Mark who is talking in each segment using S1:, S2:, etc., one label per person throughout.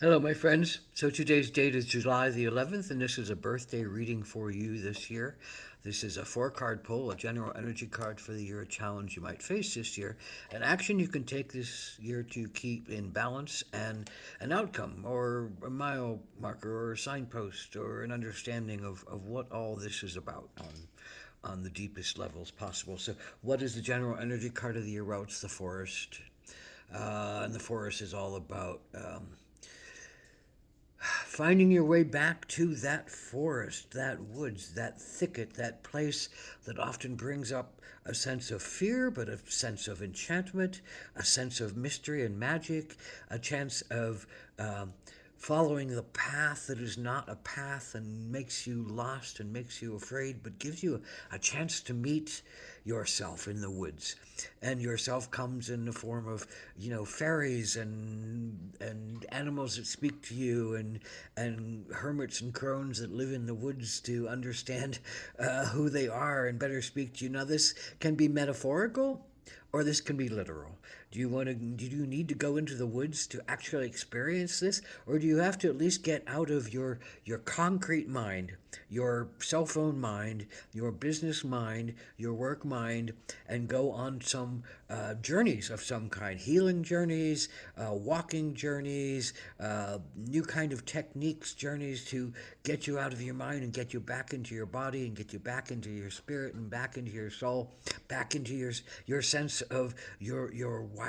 S1: Hello, my friends. So today's date is July the 11th, and this is a birthday reading for you this year. This is a four-card pull, a general energy card for the year, a challenge you might face this year, an action you can take this year to keep in balance, and an outcome, or a mile marker, or a signpost, or an understanding of what all this is about on the deepest levels possible. So, what is the general energy card of the year? Well, it's the forest. And the forest is all about finding your way back to that forest, that woods, that thicket, that place that often brings up a sense of fear, but a sense of enchantment, a sense of mystery and magic, a chance of following the path that is not a path and makes you lost and makes you afraid, but gives you a chance to meet yourself in the woods. And yourself comes in the form of, fairies and animals that speak to you and hermits and crones that live in the woods to understand who they are and better speak to you. Now, this can be metaphorical or this can be literal. Do you need to go into the woods to actually experience this, or do you have to at least get out of your concrete mind, your cell phone mind, your business mind, your work mind, and go on some journeys of some kind, healing journeys, walking journeys, new kind of techniques journeys to get you out of your mind and get you back into your body and get you back into your spirit and back into your soul, back into your sense of your wild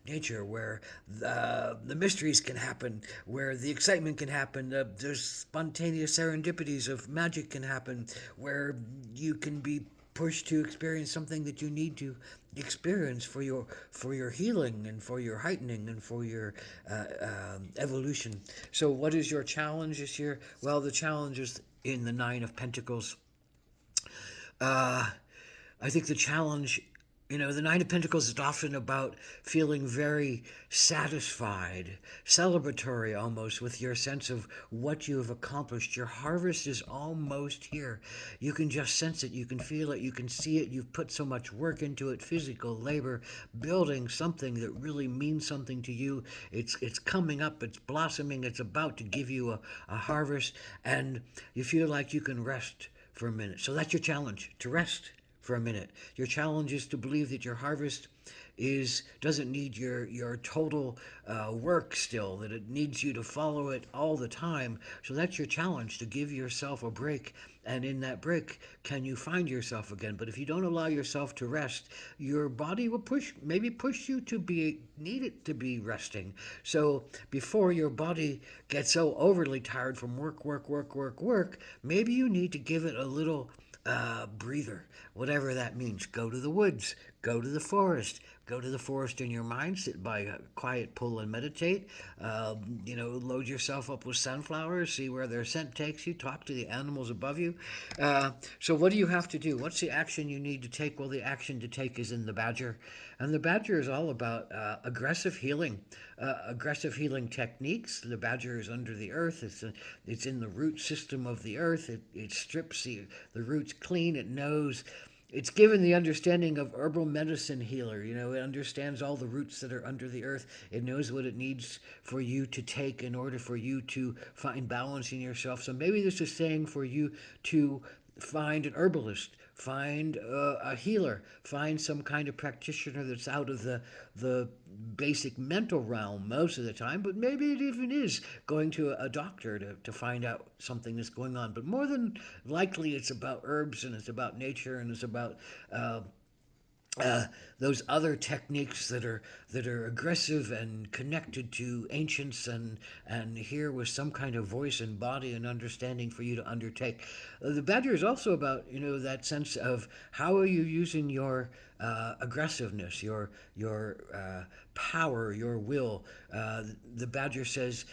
S1: nature, where the mysteries can happen, where the excitement can happen, there's spontaneous serendipities of magic can happen, where you can be pushed to experience something that you need to experience for your healing and for your heightening and for your evolution. So, what is your challenge this year? Well, the challenge is in the Nine of Pentacles. Uh, I think the challenge, the Nine of Pentacles is often about feeling very satisfied, celebratory almost with your sense of what you have accomplished. Your harvest is almost here. You can just sense it, you can feel it, you can see it. You've put so much work into it, physical labor, building something that really means something to you. It's coming up, it's blossoming, it's about to give you a harvest, and you feel like you can rest for a minute. So that's your challenge, to rest for a minute. Your challenge is to believe that your harvest is doesn't need your total work still, that it needs you to follow it all the time. So that's your challenge, to give yourself a break, and in that break can you find yourself again. But if you don't allow yourself to rest, your body will maybe push you to be needed to be resting. So before your body gets so overly tired from work, maybe you need to give it a little breather, whatever that means. Go to the woods, go to the forest, go to the forest in your mind, sit by a quiet pool and meditate. Load yourself up with sunflowers, see where their scent takes you, talk to the animals above you. So, what do you have to do? What's the action you need to take? Well, the action to take is in the Badger. And the Badger is all about aggressive healing techniques. The Badger is under the earth. It's in the root system of the earth. It strips the roots clean. It knows. It's given the understanding of herbal medicine healer. It understands all the roots that are under the earth. It knows what it needs for you to take in order for you to find balance in yourself. So maybe this is saying for you to find an herbalist, find a healer, find some kind of practitioner that's out of the basic mental realm most of the time, but maybe it even is going to a doctor to find out something that's going on. But more than likely, it's about herbs and it's about nature and it's about uh, those other techniques that are aggressive and connected to ancients and here with some kind of voice and body and understanding for you to undertake. The Badger is also about that sense of how are you using your aggressiveness, your power, your will. The Badger says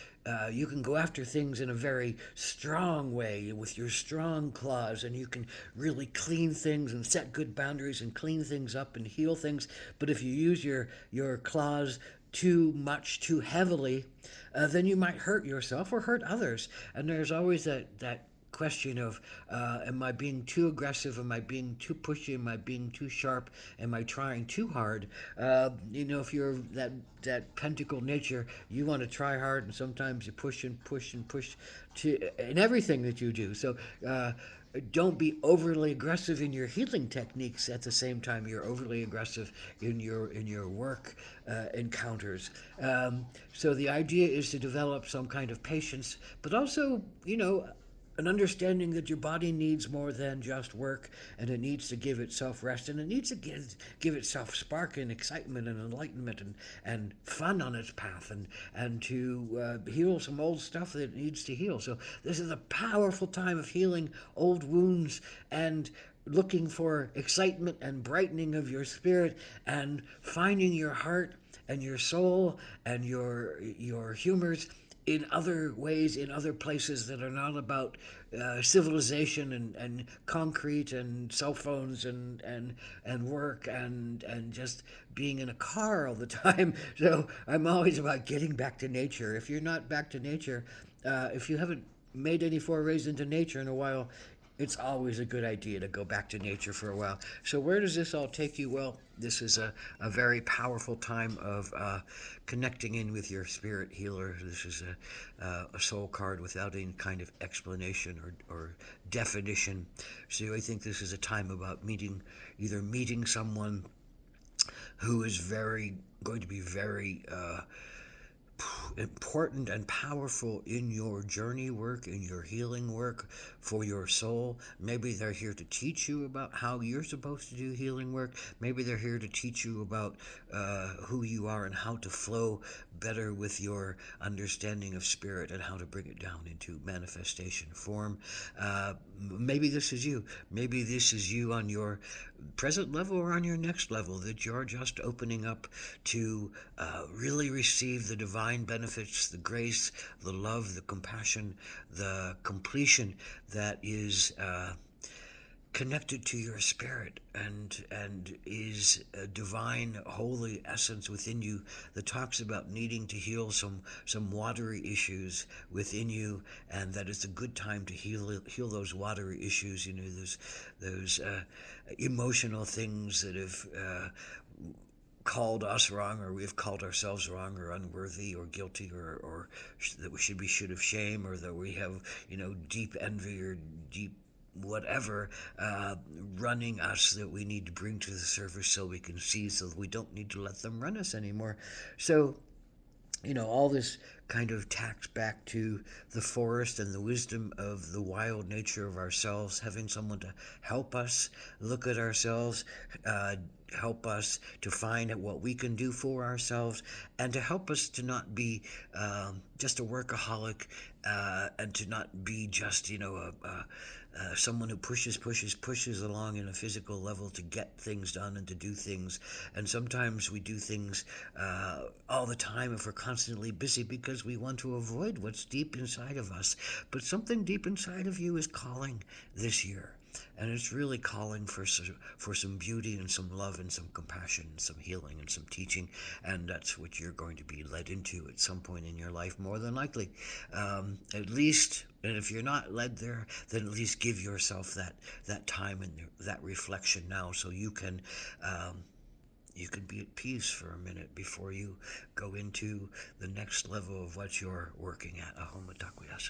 S1: you can go after things in a very strong way with your strong claws, and you can really clean things and set good boundaries and clean things up and heal things. But if you use your claws too much, too heavily, then you might hurt yourself or hurt others. And there's always that question of am I being too aggressive? Am I being too pushy? Am I being too sharp? Am I trying too hard? If you're that pentacle nature, you want to try hard, and sometimes you push and push and push in everything that you do. So. Don't be overly aggressive in your healing techniques at the same time you're overly aggressive in your work encounters. So the idea is to develop some kind of patience, but also an understanding that your body needs more than just work, and it needs to give itself rest, and it needs to give itself spark and excitement and enlightenment and fun on its path, and to heal some old stuff that it needs to heal. So this is a powerful time of healing old wounds and looking for excitement and brightening of your spirit and finding your heart and your soul and your humors in other ways, in other places that are not about civilization and concrete and cell phones and work and just being in a car all the time. So I'm always about getting back to nature. If you're not back to nature, if you haven't made any forays into nature in a while, it's always a good idea to go back to nature for a while. So, where does this all take you? Well, this is a very powerful time of connecting in with your spirit healer. This is a soul card without any kind of explanation or definition. So, I think this is a time about either meeting someone who is going to be very important and powerful in your journey work, in your healing work for your soul. Maybe they're here to teach you about how you're supposed to do healing work. Maybe they're here to teach you about who you are and how to flow better with your understanding of spirit and how to bring it down into manifestation form. Maybe this is you. Maybe this is you on your present level or on your next level, that you're just opening up to really receive the divine benefits, the grace, the love, the compassion, the completion that is connected to your spirit and is a divine holy essence within you that talks about needing to heal some watery issues within you, and that it's a good time to heal those watery issues, those emotional things that have called us wrong, or we've called ourselves wrong or unworthy or guilty, or that we should have shame, or that we have deep envy or deep whatever running us that we need to bring to the surface so we can see, so that we don't need to let them run us anymore. So all this kind of tacks back to the forest and the wisdom of the wild nature of ourselves, having someone to help us look at ourselves, help us to find out what we can do for ourselves, and to help us to not be just a workaholic, and to not be just someone who pushes along in a physical level to get things done and to do things. And sometimes we do things all the time if we're constantly busy because we want to avoid what's deep inside of us. But something deep inside of you is calling this year. And it's really calling for some beauty and some love and some compassion and some healing and some teaching. And that's what you're going to be led into at some point in your life, more than likely. At least, and if you're not led there, then at least give yourself that time and that reflection now, so you can be at peace for a minute before you go into the next level of what you're working at. Ahom Takwiyas.